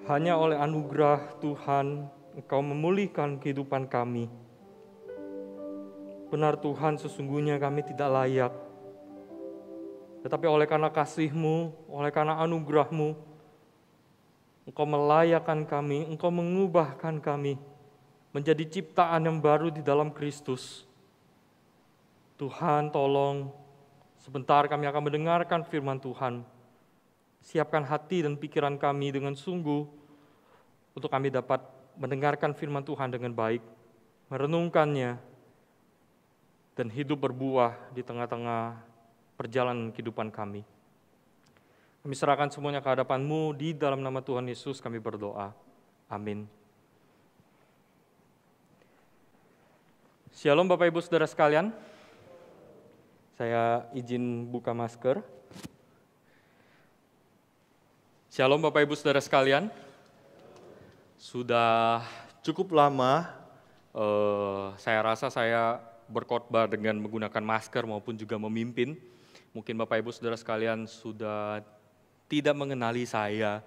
Hanya oleh anugerah Tuhan, Engkau memulihkan kehidupan kami. Benar Tuhan, sesungguhnya kami tidak layak. Tetapi oleh karena kasih-Mu, oleh karena anugerah-Mu, Engkau melayakkan kami, Engkau mengubahkan kami menjadi ciptaan yang baru di dalam Kristus. Tuhan, tolong, sebentar kami akan mendengarkan firman Tuhan. Siapkan hati dan pikiran kami dengan sungguh untuk kami dapat mendengarkan firman Tuhan dengan baik, merenungkannya, dan hidup berbuah di tengah-tengah perjalanan kehidupan kami. Kami serahkan semuanya ke hadapan-Mu, di dalam nama Tuhan Yesus kami berdoa. Amin. Shalom Bapak Ibu Saudara sekalian. Saya izin buka masker. Shalom Bapak Ibu Saudara sekalian. Sudah cukup lama saya rasa saya berkhotbah dengan menggunakan masker maupun juga memimpin. Mungkin Bapak Ibu Saudara sekalian sudah tidak mengenali saya.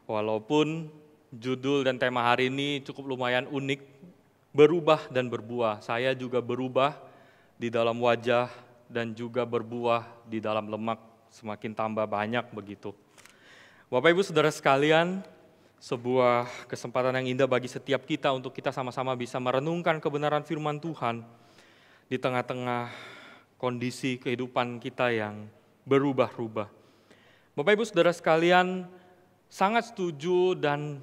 Walaupun judul dan tema hari ini cukup lumayan unik, berubah dan berbuah. Saya juga berubah di dalam wajah dan juga berbuah di dalam lemak, semakin tambah banyak begitu. Bapak Ibu Saudara sekalian, sebuah kesempatan yang indah bagi setiap kita untuk kita sama-sama bisa merenungkan kebenaran firman Tuhan di tengah-tengah kondisi kehidupan kita yang berubah-ubah. Bapak Ibu Saudara sekalian, sangat setuju dan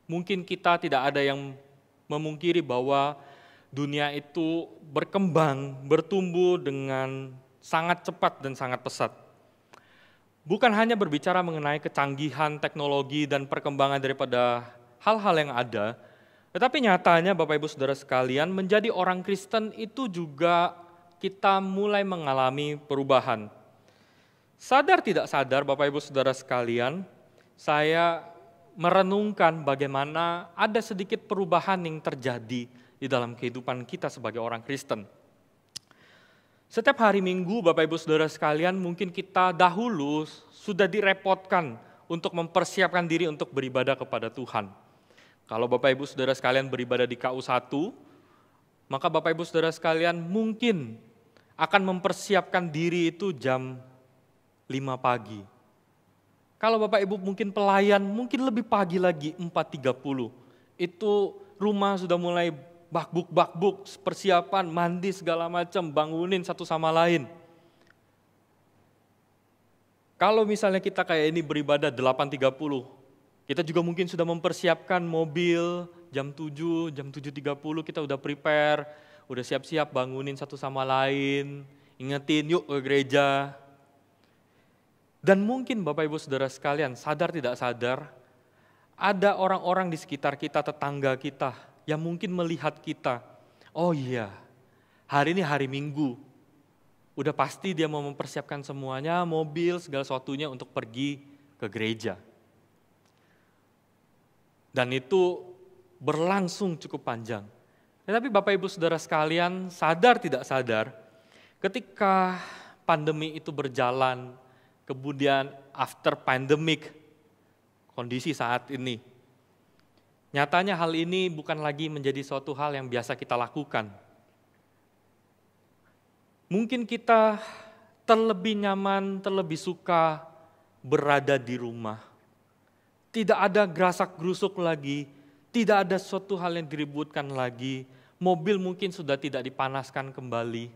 mungkin kita tidak ada yang memungkiri bahwa dunia itu berkembang, bertumbuh dengan sangat cepat dan sangat pesat. Bukan hanya berbicara mengenai kecanggihan teknologi dan perkembangan daripada hal-hal yang ada, tetapi nyatanya Bapak Ibu Saudara sekalian, menjadi orang Kristen itu juga kita mulai mengalami perubahan. Sadar tidak sadar Bapak Ibu Saudara sekalian, saya merenungkan bagaimana ada sedikit perubahan yang terjadi di dalam kehidupan kita sebagai orang Kristen. Setiap hari Minggu Bapak Ibu Saudara sekalian, mungkin kita dahulu sudah direpotkan untuk mempersiapkan diri untuk beribadah kepada Tuhan. Kalau Bapak Ibu Saudara sekalian beribadah di KU1, maka Bapak Ibu Saudara sekalian mungkin akan mempersiapkan diri itu jam 5 pagi. Kalau Bapak Ibu mungkin pelayan, mungkin lebih pagi lagi, 4.30. Itu rumah sudah mulai bakbuk, persiapan, mandi segala macam, bangunin satu sama lain. Kalau misalnya kita kayak ini beribadah 8.30, kita juga mungkin sudah mempersiapkan mobil jam 7, jam 7.30 kita udah prepare, udah siap-siap bangunin satu sama lain, ingetin yuk ke gereja. Dan mungkin Bapak Ibu Saudara sekalian, sadar tidak sadar, ada orang-orang di sekitar kita, tetangga kita, yang mungkin melihat kita, oh iya, hari ini hari Minggu, udah pasti dia mau mempersiapkan semuanya, mobil, segala sesuatunya untuk pergi ke gereja. Dan itu berlangsung cukup panjang. Tetapi Bapak Ibu Saudara sekalian, sadar tidak sadar, ketika pandemi itu berjalan, kemudian after pandemic, kondisi saat ini, nyatanya hal ini bukan lagi menjadi suatu hal yang biasa kita lakukan. Mungkin kita terlebih nyaman, terlebih suka berada di rumah. Tidak ada gerasak-gerusuk lagi, tidak ada suatu hal yang diributkan lagi, mobil mungkin sudah tidak dipanaskan kembali.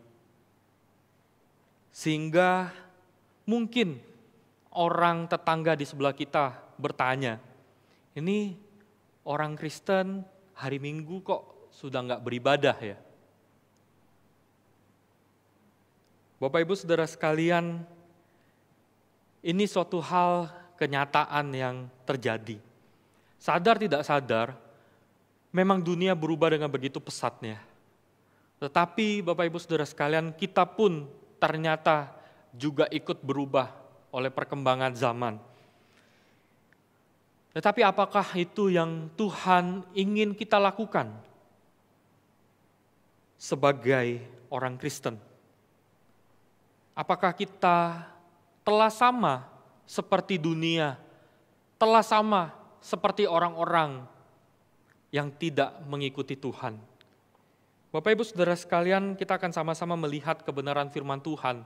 Sehingga mungkin orang tetangga di sebelah kita bertanya, ini orang Kristen hari Minggu kok sudah nggak beribadah ya? Bapak Ibu Saudara sekalian, ini suatu hal kenyataan yang terjadi. Sadar tidak sadar, memang dunia berubah dengan begitu pesatnya. Tetapi Bapak Ibu Saudara sekalian, kita pun ternyata juga ikut berubah oleh perkembangan zaman. Tetapi apakah itu yang Tuhan ingin kita lakukan sebagai orang Kristen? Apakah kita telah sama seperti dunia, telah sama seperti orang-orang yang tidak mengikuti Tuhan. Bapak Ibu Saudara sekalian, kita akan sama-sama melihat kebenaran firman Tuhan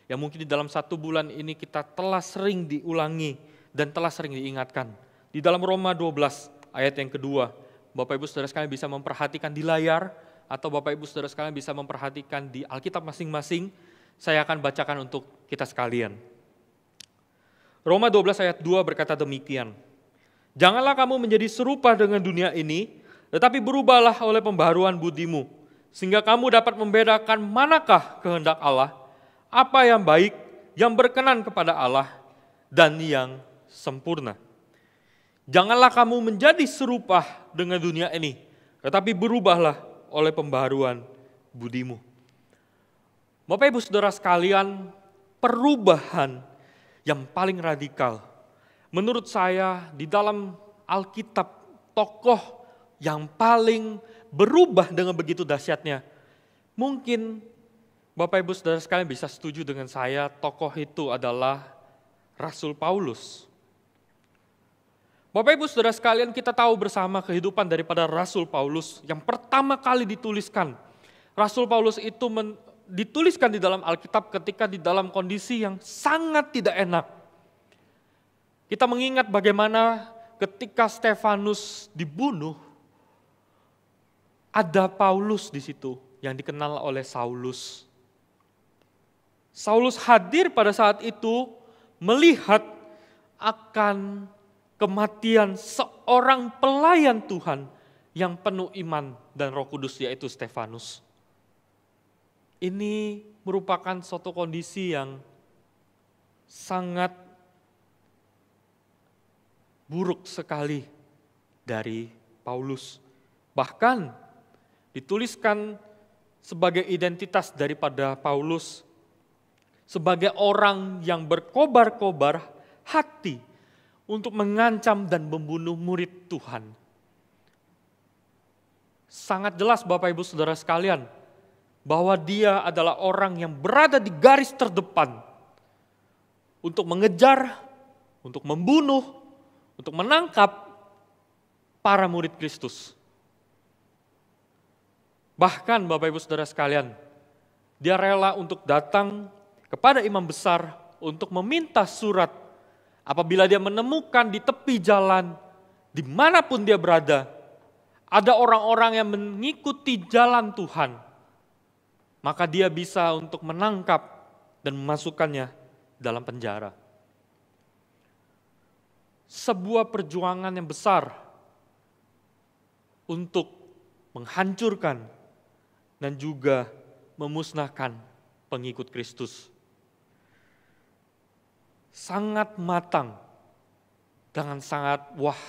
yang mungkin di dalam 1 bulan ini kita telah sering diulangi dan telah sering diingatkan. Di dalam Roma 12 ayat yang kedua, Bapak Ibu Saudara sekalian bisa memperhatikan di layar atau Bapak Ibu Saudara sekalian bisa memperhatikan di Alkitab masing-masing. Saya akan bacakan untuk kita sekalian. Roma 12 ayat 2 berkata demikian. Janganlah kamu menjadi serupa dengan dunia ini, tetapi berubahlah oleh pembaharuan budimu, sehingga kamu dapat membedakan manakah kehendak Allah, apa yang baik, yang berkenan kepada Allah, dan yang sempurna. Janganlah kamu menjadi serupa dengan dunia ini, tetapi berubahlah oleh pembaharuan budimu. Bapak Ibu Saudara sekalian, perubahan yang paling radikal menurut saya di dalam Alkitab, tokoh yang paling berubah dengan begitu dahsyatnya. Mungkin Bapak Ibu Saudara sekalian bisa setuju dengan saya, tokoh itu adalah Rasul Paulus. Bapak Ibu Saudara sekalian, kita tahu bersama kehidupan daripada Rasul Paulus yang pertama kali dituliskan. Rasul Paulus itu dituliskan di dalam Alkitab ketika di dalam kondisi yang sangat tidak enak. Kita mengingat bagaimana ketika Stefanus dibunuh, ada Paulus di situ yang dikenal oleh Saulus. Saulus hadir pada saat itu melihat akan kematian seorang pelayan Tuhan yang penuh iman dan Roh Kudus, yaitu Stefanus. Ini merupakan suatu kondisi yang sangat buruk sekali dari Paulus. Bahkan dituliskan sebagai identitas daripada Paulus sebagai orang yang berkobar-kobar hati untuk mengancam dan membunuh murid Tuhan. Sangat jelas Bapak Ibu Saudara sekalian, bahwa dia adalah orang yang berada di garis terdepan untuk mengejar, untuk membunuh, untuk menangkap para murid Kristus. Bahkan Bapak Ibu Saudara sekalian, dia rela untuk datang kepada imam besar untuk meminta surat apabila dia menemukan di tepi jalan, dimanapun dia berada, ada orang-orang yang mengikuti jalan Tuhan, maka dia bisa untuk menangkap dan memasukkannya dalam penjara. Sebuah perjuangan yang besar untuk menghancurkan dan juga memusnahkan pengikut Kristus. Sangat matang dengan sangat wah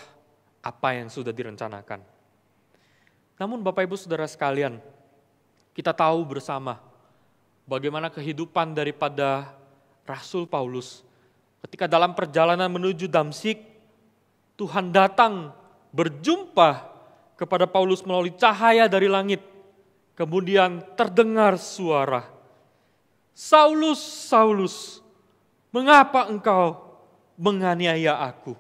apa yang sudah direncanakan. Namun Bapak Ibu Saudara sekalian, kita tahu bersama bagaimana kehidupan daripada Rasul Paulus. Ketika dalam perjalanan menuju Damsyik, Tuhan datang berjumpa kepada Paulus melalui cahaya dari langit. Kemudian terdengar suara, "Saulus, Saulus, mengapa engkau menganiaya aku?"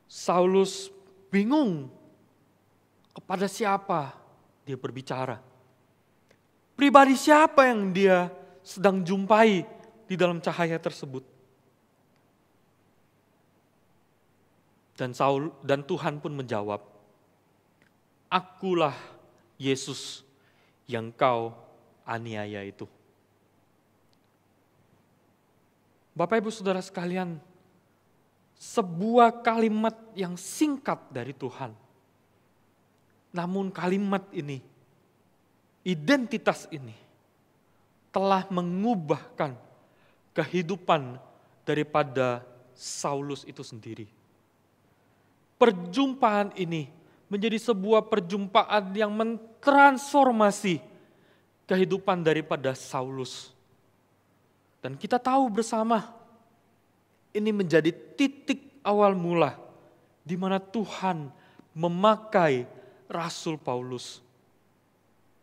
Saulus bingung kepada siapa dia berbicara. Pribadi siapa yang dia sedang jumpai di dalam cahaya tersebut. Dan Tuhan pun menjawab, "Akulah Yesus yang kau aniaya itu." Bapak Ibu Saudara sekalian, sebuah kalimat yang singkat dari Tuhan. Namun kalimat ini, identitas ini, telah mengubahkan kehidupan daripada Saulus itu sendiri. Perjumpaan ini menjadi sebuah perjumpaan yang mentransformasi kehidupan daripada Saulus. Dan kita tahu bersama, ini menjadi titik awal mula di mana Tuhan memakai Rasul Paulus.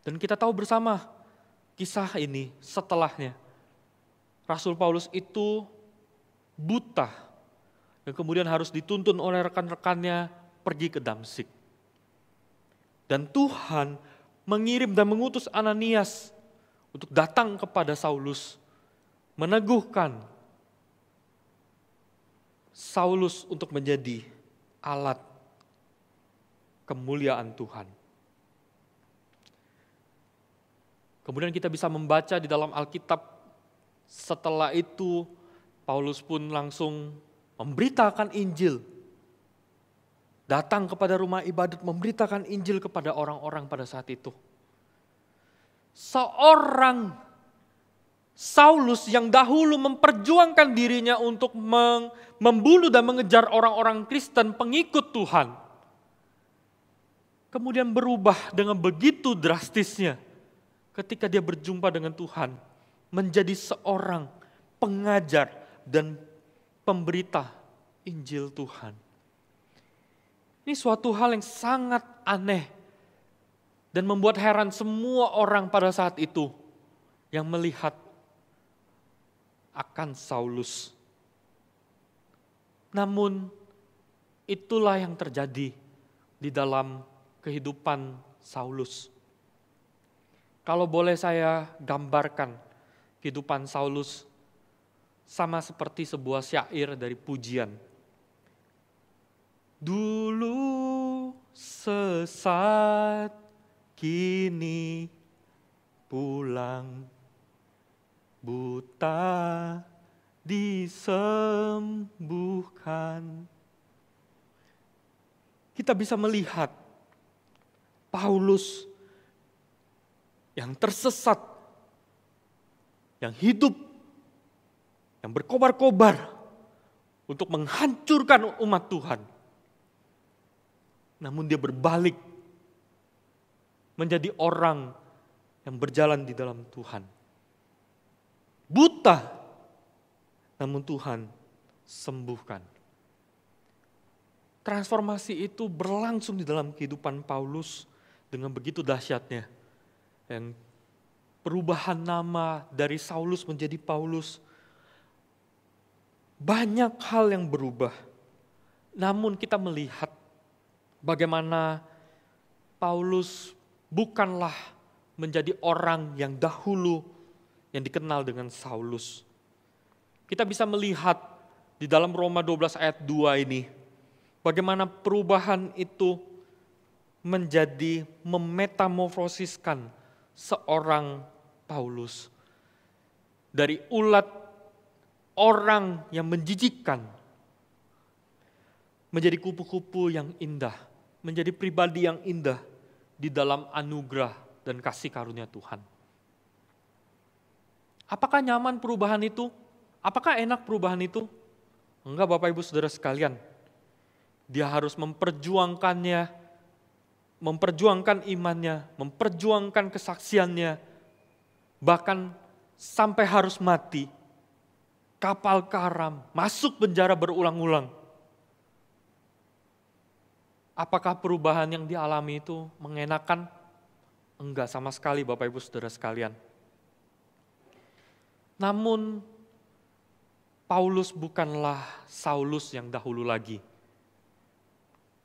Dan kita tahu bersama kisah ini setelahnya. Rasul Paulus itu buta dan kemudian harus dituntun oleh rekan-rekannya pergi ke Damsyik. Dan Tuhan mengirim dan mengutus Ananias untuk datang kepada Saulus, meneguhkan Saulus untuk menjadi alat kemuliaan Tuhan. Kemudian kita bisa membaca di dalam Alkitab, setelah itu Paulus pun langsung memberitakan Injil. Datang kepada rumah ibadat, memberitakan Injil kepada orang-orang pada saat itu. Seorang Saulus yang dahulu memperjuangkan dirinya untuk membunuh dan mengejar orang-orang Kristen pengikut Tuhan, kemudian berubah dengan begitu drastisnya ketika dia berjumpa dengan Tuhan, menjadi seorang pengajar dan pemberita Injil Tuhan. Ini suatu hal yang sangat aneh dan membuat heran semua orang pada saat itu yang melihat akan Saulus. Namun itulah yang terjadi di dalam kehidupan Saulus. Kalau boleh saya gambarkan kehidupan Saulus sama seperti sebuah syair dari pujian. Dulu sesat, kini pulang, buta disembuhkan. Kita bisa melihat Paulus yang tersesat, yang hidup, yang berkobar-kobar untuk menghancurkan umat Tuhan. Namun dia berbalik menjadi orang yang berjalan di dalam Tuhan. Buta, namun Tuhan sembuhkan. Transformasi itu berlangsung di dalam kehidupan Paulus dengan begitu dahsyatnya. Yang perubahan nama dari Saulus menjadi Paulus. Banyak hal yang berubah. Namun kita melihat bagaimana Paulus bukanlah menjadi orang yang dahulu yang dikenal dengan Saulus. Kita bisa melihat di dalam Roma 12 ayat 2 ini, bagaimana perubahan itu menjadi memetamorfosiskan seorang Paulus. Dari ulat orang yang menjijikkan, menjadi kupu-kupu yang indah, menjadi pribadi yang indah di dalam anugerah dan kasih karunia Tuhan. Apakah nyaman perubahan itu? Apakah enak perubahan itu? Enggak, Bapak Ibu Saudara sekalian. Dia harus memperjuangkannya, memperjuangkan imannya, memperjuangkan kesaksiannya, bahkan sampai harus mati, kapal karam, masuk penjara berulang-ulang. Apakah perubahan yang dialami itu mengenakan? Enggak sama sekali, Bapak Ibu Saudara sekalian. Namun Paulus bukanlah Saulus yang dahulu lagi.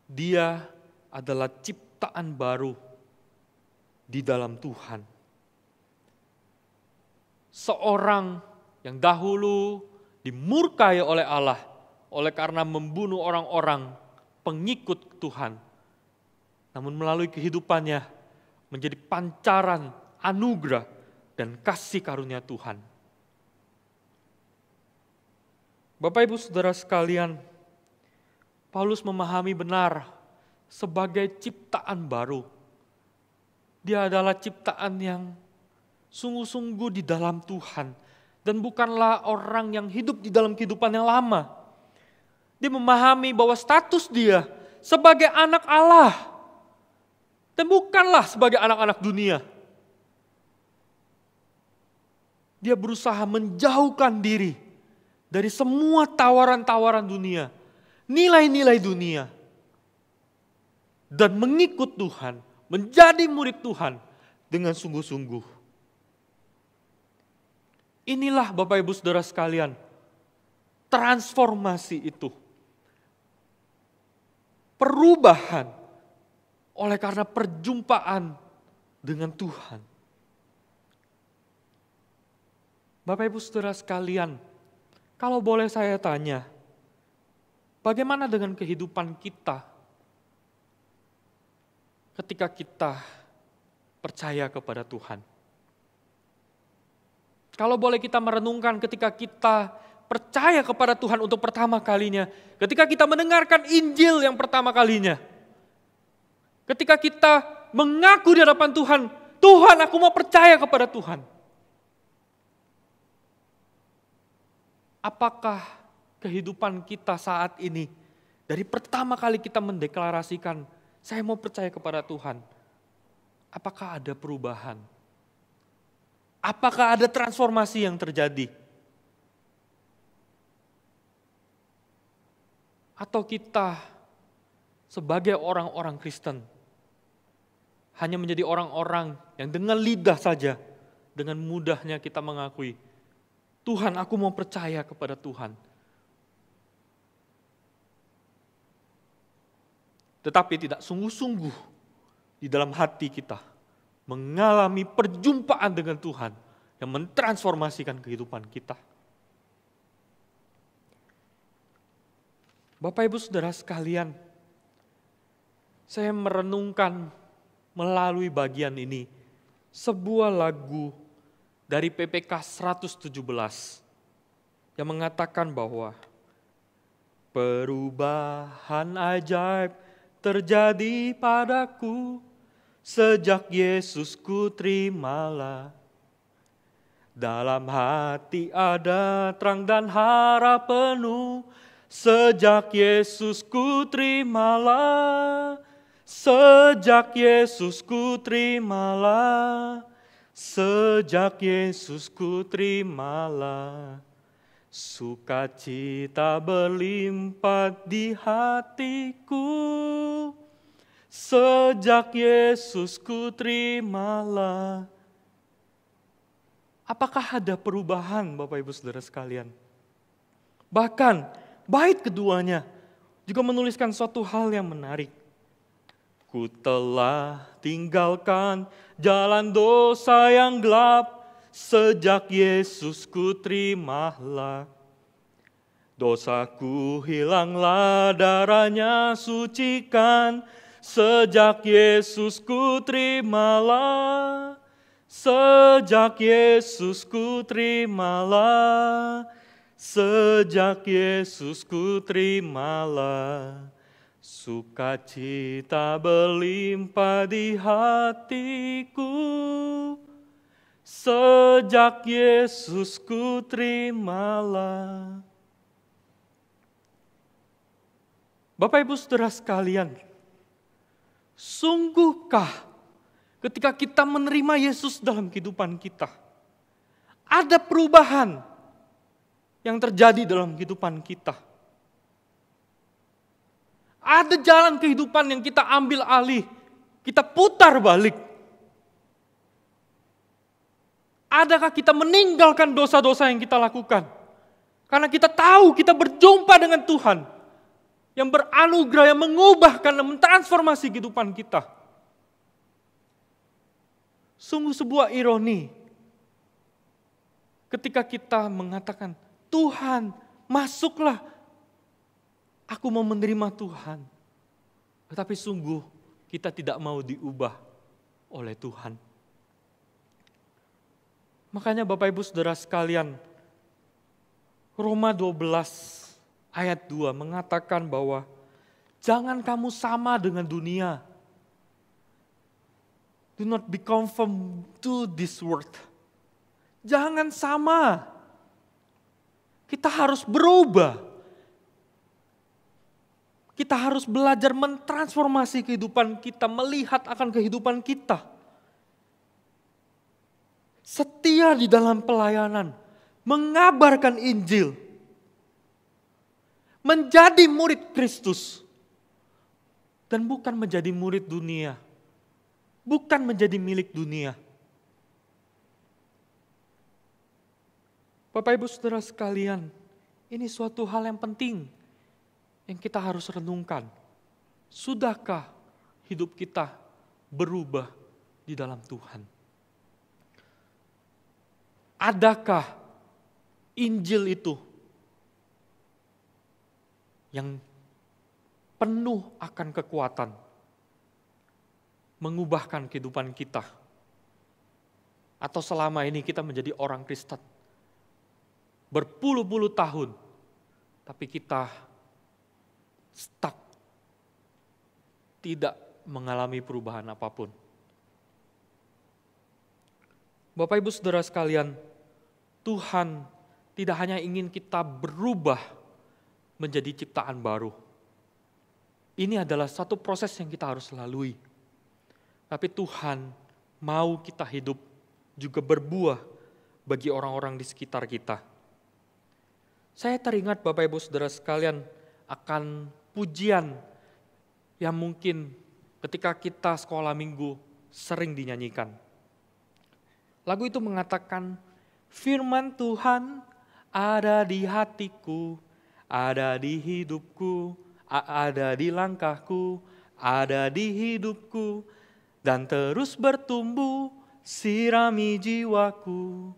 Dia adalah ciptaan baru di dalam Tuhan. Seorang yang dahulu dimurkai oleh Allah oleh karena membunuh orang-orang pengikut Tuhan. Namun melalui kehidupannya menjadi pancaran anugerah dan kasih karunia Tuhan. Bapak Ibu Saudara sekalian, Paulus memahami benar sebagai ciptaan baru. Dia adalah ciptaan yang sungguh-sungguh di dalam Tuhan dan bukanlah orang yang hidup di dalam kehidupan yang lama. Dia memahami bahwa status dia sebagai anak Allah dan bukanlah sebagai anak-anak dunia. Dia berusaha menjauhkan diri dari semua tawaran-tawaran dunia, nilai-nilai dunia, dan mengikut Tuhan, menjadi murid Tuhan dengan sungguh-sungguh. Inilah Bapak Ibu Saudara sekalian, transformasi itu perubahan oleh karena perjumpaan dengan Tuhan. Bapak Ibu Saudara sekalian, kalau boleh saya tanya, bagaimana dengan kehidupan kita ketika kita percaya kepada Tuhan? Kalau boleh kita merenungkan ketika kita percaya kepada Tuhan untuk pertama kalinya, ketika kita mendengarkan Injil yang pertama kalinya, ketika kita mengaku di hadapan Tuhan, Tuhan aku mau percaya kepada Tuhan. Apakah kehidupan kita saat ini, dari pertama kali kita mendeklarasikan, saya mau percaya kepada Tuhan, apakah ada perubahan? Apakah ada transformasi yang terjadi? Atau kita sebagai orang-orang Kristen hanya menjadi orang-orang yang dengan lidah saja, dengan mudahnya kita mengakui, Tuhan aku mau percaya kepada Tuhan. Tetapi tidak sungguh-sungguh di dalam hati kita mengalami perjumpaan dengan Tuhan yang mentransformasikan kehidupan kita. Bapak Ibu Saudara sekalian, saya merenungkan melalui bagian ini sebuah lagu dari PPK 117 yang mengatakan bahwa perubahan ajaib terjadi padaku sejak Yesus ku terimalah. Dalam hati ada terang dan harap penuh sejak Yesus ku terimalah. Sejak Yesus ku terimalah. Sejak Yesus ku terimalah. Sukacita berlimpah di hatiku. Sejak Yesus ku terimalah. Apakah ada perubahan Bapak Ibu Saudara sekalian? Bahkan bait keduanya juga menuliskan suatu hal yang menarik. Ku telah tinggalkan jalan dosa yang gelap, sejak Yesus ku terimalah. Dosaku hilanglah, darahnya sucikan, sejak Yesus ku terimalah. Sejak Yesus ku terimalah. Sejak Yesus ku terimalah. Sukacita berlimpah di hatiku. Sejak Yesus ku terimalah. Bapak Ibu Saudara sekalian, sungguhkah ketika kita menerima Yesus dalam kehidupan kita, ada perubahan yang terjadi dalam kehidupan kita? Ada jalan kehidupan yang kita ambil alih, kita putar balik. Adakah kita meninggalkan dosa-dosa yang kita lakukan? Karena kita tahu kita berjumpa dengan Tuhan yang beranugerah, yang mengubahkan dan mentransformasi kehidupan kita. Sungguh sebuah ironi ketika kita mengatakan, Tuhan masuklah, aku mau menerima Tuhan. Tetapi sungguh kita tidak mau diubah oleh Tuhan. Makanya Bapak Ibu Saudara sekalian, Roma 12 ayat 2 mengatakan bahwa jangan kamu sama dengan dunia. Do not be conformed to this world. Jangan sama. Kita harus berubah. Kita harus belajar mentransformasi kehidupan kita, melihat akan kehidupan kita. Setia di dalam pelayanan, mengabarkan Injil, menjadi murid Kristus, dan bukan menjadi murid dunia, bukan menjadi milik dunia. Bapak Ibu Saudara sekalian, ini suatu hal yang penting yang kita harus renungkan. Sudahkah hidup kita berubah di dalam Tuhan? Adakah Injil itu yang penuh akan kekuatan mengubahkan kehidupan kita? Atau selama ini kita menjadi orang Kristen berpuluh-puluh tahun, tapi kita stuck, tidak mengalami perubahan apapun. Bapak Ibu Saudara sekalian, Tuhan tidak hanya ingin kita berubah menjadi ciptaan baru. Ini adalah satu proses yang kita harus lalui. Tapi Tuhan mau kita hidup juga berbuah bagi orang-orang di sekitar kita. Saya teringat Bapak Ibu Saudara sekalian akan pujian yang mungkin ketika kita sekolah minggu sering dinyanyikan. Lagu itu mengatakan, firman Tuhan ada di hatiku, ada di hidupku, ada di langkahku, ada di hidupku, dan terus bertumbuh, sirami jiwaku,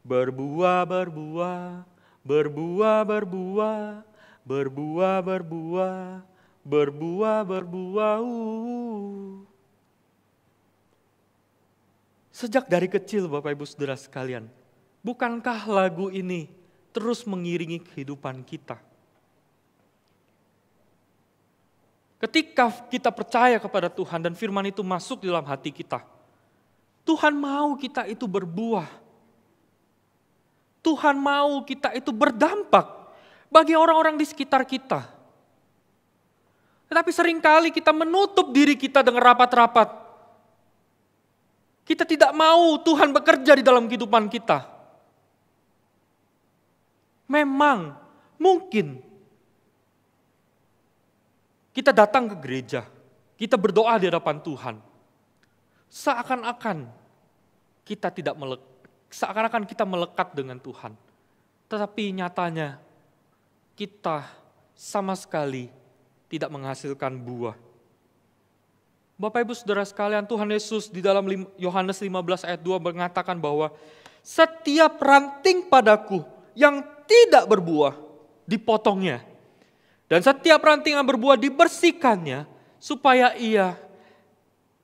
berbuah, berbuah, berbuah, berbuah, berbuah, berbuah, berbuah, berbuah. Sejak dari kecil Bapak Ibu Saudara sekalian, bukankah lagu ini terus mengiringi kehidupan kita? Ketika kita percaya kepada Tuhan dan firman itu masuk di dalam hati kita, Tuhan mau kita itu berbuah. Tuhan mau kita itu berdampak bagi orang-orang di sekitar kita. Tetapi seringkali kita menutup diri kita dengan rapat-rapat. Kita tidak mau Tuhan bekerja di dalam kehidupan kita. Memang, mungkin kita datang ke gereja, kita berdoa di hadapan Tuhan. Seakan-akan kita melekat dengan Tuhan. Tetapi nyatanya kita sama sekali tidak menghasilkan buah. Bapak Ibu Saudara sekalian, Tuhan Yesus di dalam Yohanes 15 ayat 2 mengatakan bahwa setiap ranting padaku yang tidak berbuah dipotongnya. Dan setiap ranting yang berbuah dibersihkannya supaya ia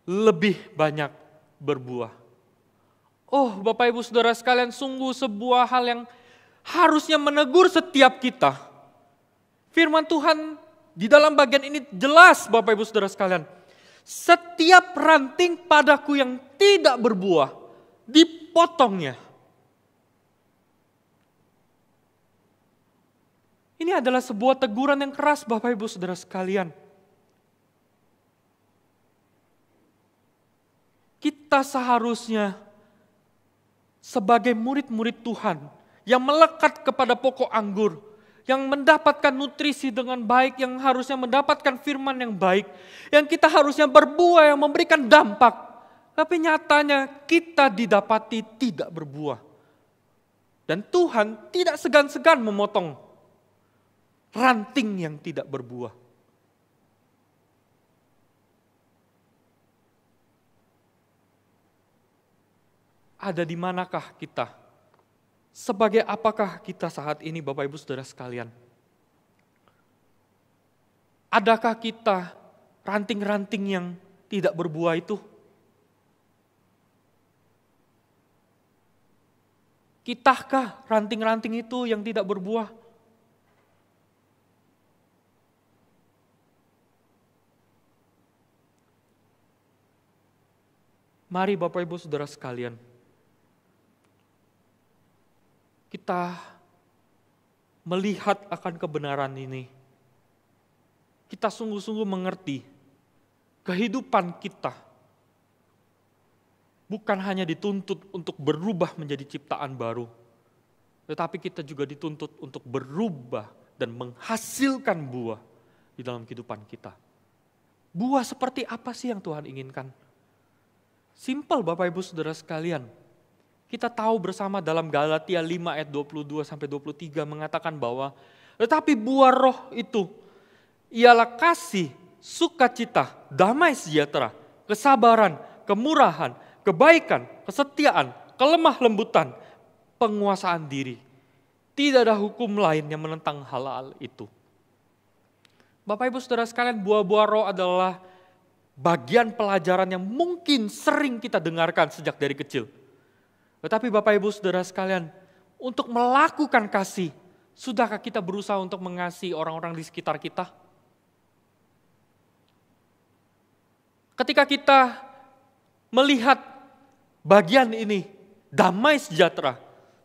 lebih banyak berbuah. Oh Bapak Ibu Saudara sekalian, sungguh sebuah hal yang harusnya menegur setiap kita. Firman Tuhan di dalam bagian ini jelas Bapak Ibu Saudara sekalian. Setiap ranting padaku yang tidak berbuah, dipotongnya. Ini adalah sebuah teguran yang keras Bapak Ibu Saudara sekalian. Kita seharusnya sebagai murid-murid Tuhan yang melekat kepada pokok anggur, yang mendapatkan nutrisi dengan baik, yang harusnya mendapatkan firman yang baik, yang kita harusnya berbuah, yang memberikan dampak. Tapi nyatanya kita didapati tidak berbuah. Dan Tuhan tidak segan-segan memotong ranting yang tidak berbuah. Ada di manakah kita? Sebagai apakah kita saat ini Bapak Ibu Saudara sekalian? Adakah kita ranting-ranting yang tidak berbuah itu? Kitakah ranting-ranting itu yang tidak berbuah? Mari Bapak Ibu Saudara sekalian, kita melihat akan kebenaran ini. Kita sungguh-sungguh mengerti kehidupan kita bukan hanya dituntut untuk berubah menjadi ciptaan baru, tetapi kita juga dituntut untuk berubah dan menghasilkan buah di dalam kehidupan kita. Buah seperti apa sih yang Tuhan inginkan? Simpel Bapak Ibu Saudara sekalian. Kita tahu bersama dalam Galatia 5 ayat 22-23 mengatakan bahwa tetapi buah roh itu ialah kasih, sukacita, damai sejahtera, kesabaran, kemurahan, kebaikan, kesetiaan, kelemah lembutan, penguasaan diri. Tidak ada hukum lain yang menentang hal-hal itu. Bapak Ibu Saudara sekalian, buah-buah roh adalah bagian pelajaran yang mungkin sering kita dengarkan sejak dari kecil. Tetapi Bapak Ibu Saudara sekalian, untuk melakukan kasih, sudahkah kita berusaha untuk mengasihi orang-orang di sekitar kita? Ketika kita melihat bagian ini, damai sejahtera,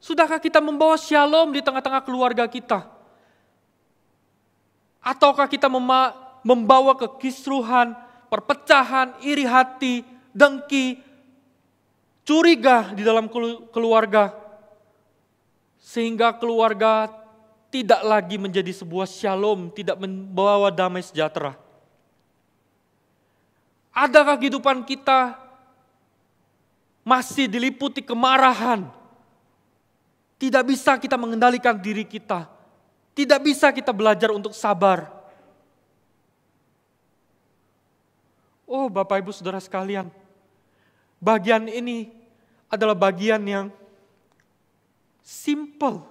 sudahkah kita membawa shalom di tengah-tengah keluarga kita? Ataukah kita membawa kekisruhan, perpecahan, iri hati, dengki, curiga di dalam keluarga, sehingga keluarga tidak lagi menjadi sebuah shalom, tidak membawa damai sejahtera? Adakah kehidupan kita masih diliputi kemarahan? Tidak bisa kita mengendalikan diri kita. Tidak bisa kita belajar untuk sabar. Oh Bapak Ibu Saudara sekalian, bagian ini adalah bagian yang simple.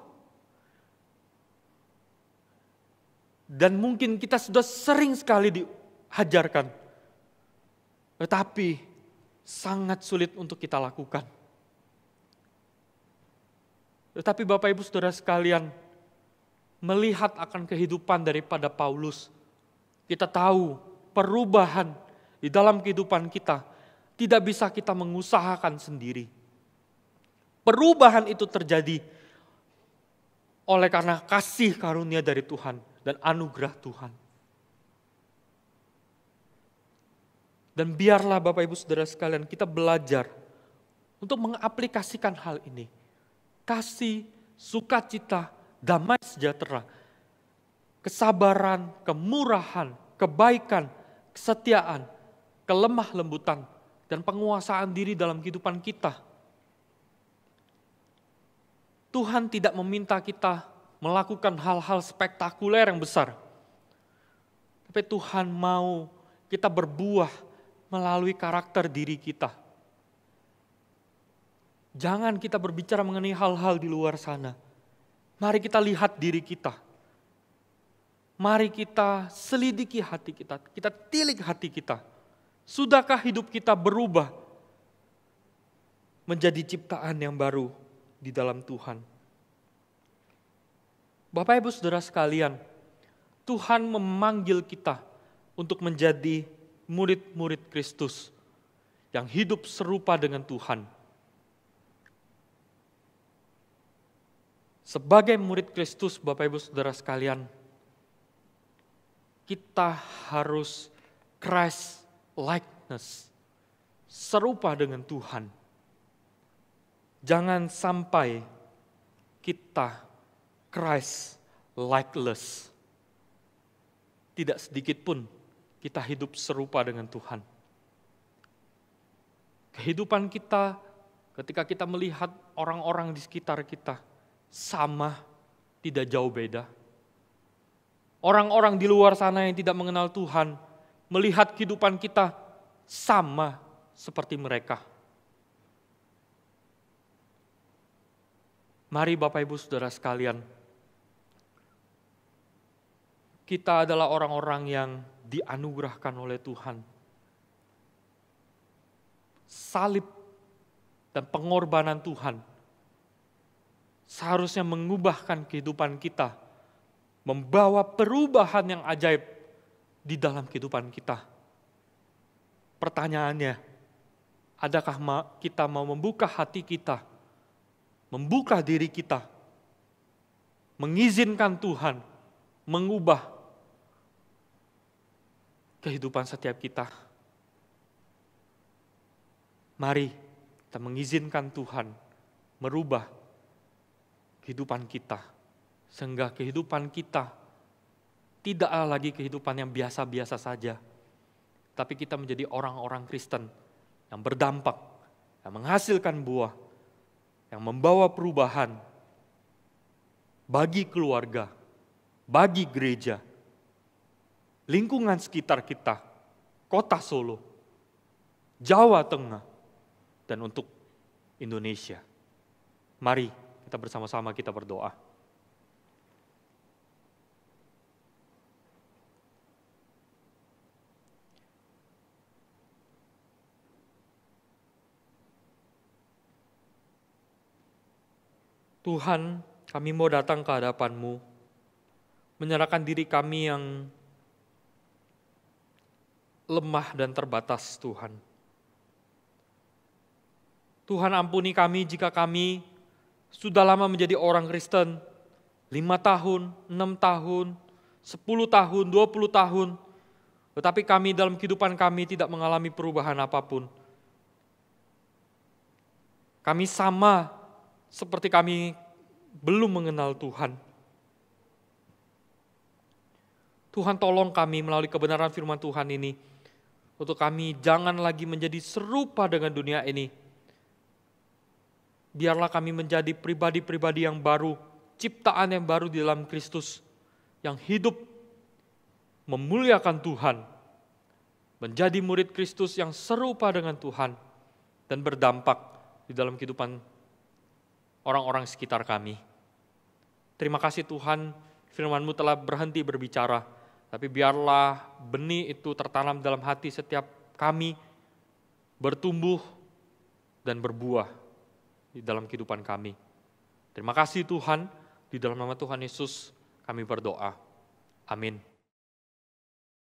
Dan mungkin kita sudah sering sekali diajarkan. Tetapi sangat sulit untuk kita lakukan. Tetapi Bapak Ibu Saudara sekalian, melihat akan kehidupan daripada Paulus, kita tahu perubahan di dalam kehidupan kita tidak bisa kita mengusahakan sendiri. Perubahan itu terjadi oleh karena kasih karunia dari Tuhan dan anugerah Tuhan. Dan biarlah Bapak Ibu Saudara sekalian kita belajar untuk mengaplikasikan hal ini. Kasih, sukacita, damai sejahtera, kesabaran, kemurahan, kebaikan, kesetiaan, kelemah lembutan, dan penguasaan diri dalam kehidupan kita. Tuhan tidak meminta kita melakukan hal-hal spektakuler yang besar. Tapi Tuhan mau kita berbuah melalui karakter diri kita. Jangan kita berbicara mengenai hal-hal di luar sana. Mari kita lihat diri kita. Mari kita selidiki hati kita. Kita tilik hati kita. Sudahkah hidup kita berubah menjadi ciptaan yang baru di dalam Tuhan? Bapak Ibu Saudara sekalian, Tuhan memanggil kita untuk menjadi murid-murid Kristus yang hidup serupa dengan Tuhan. Sebagai murid Kristus, Bapak Ibu Saudara sekalian, kita harus Christ likeness, serupa dengan Tuhan. Jangan sampai kita Christ likeless. Tidak sedikit pun kita hidup serupa dengan Tuhan. Kehidupan kita ketika kita melihat orang-orang di sekitar kita sama, tidak jauh beda. Orang-orang di luar sana yang tidak mengenal Tuhan melihat kehidupan kita sama seperti mereka. Mari Bapak Ibu Saudara sekalian, kita adalah orang-orang yang dianugerahkan oleh Tuhan. Salib dan pengorbanan Tuhan seharusnya mengubahkan kehidupan kita, membawa perubahan yang ajaib di dalam kehidupan kita. Pertanyaannya, adakah kita mau membuka hati kita, membuka diri kita, mengizinkan Tuhan mengubah kehidupan setiap kita? Mari kita mengizinkan Tuhan merubah kehidupan kita, sehingga kehidupan kita tidaklah lagi kehidupan yang biasa-biasa saja, tapi kita menjadi orang-orang Kristen yang berdampak, yang menghasilkan buah, yang membawa perubahan bagi keluarga, bagi gereja, lingkungan sekitar kita, kota Solo, Jawa Tengah, dan untuk Indonesia. Mari kita bersama-sama kita berdoa. Tuhan, kami mau datang ke hadapan-Mu, menyerahkan diri kami yang lemah dan terbatas, Tuhan. Tuhan, ampuni kami jika kami sudah lama menjadi orang Kristen, 5 tahun, 6 tahun, 10 tahun, 20 tahun, tetapi kami dalam kehidupan kami tidak mengalami perubahan apapun. Kami sama seperti kami belum mengenal Tuhan. Tuhan, tolong kami melalui kebenaran firman Tuhan ini, untuk kami jangan lagi menjadi serupa dengan dunia ini. Biarlah kami menjadi pribadi-pribadi yang baru, ciptaan yang baru di dalam Kristus, yang hidup memuliakan Tuhan, menjadi murid Kristus yang serupa dengan Tuhan, dan berdampak di dalam kehidupan orang-orang sekitar kami. Terima kasih Tuhan, firman-Mu telah berhenti berbicara, tapi biarlah benih itu tertanam dalam hati setiap kami, bertumbuh dan berbuah di dalam kehidupan kami. Terima kasih Tuhan, di dalam nama Tuhan Yesus kami berdoa. Amin.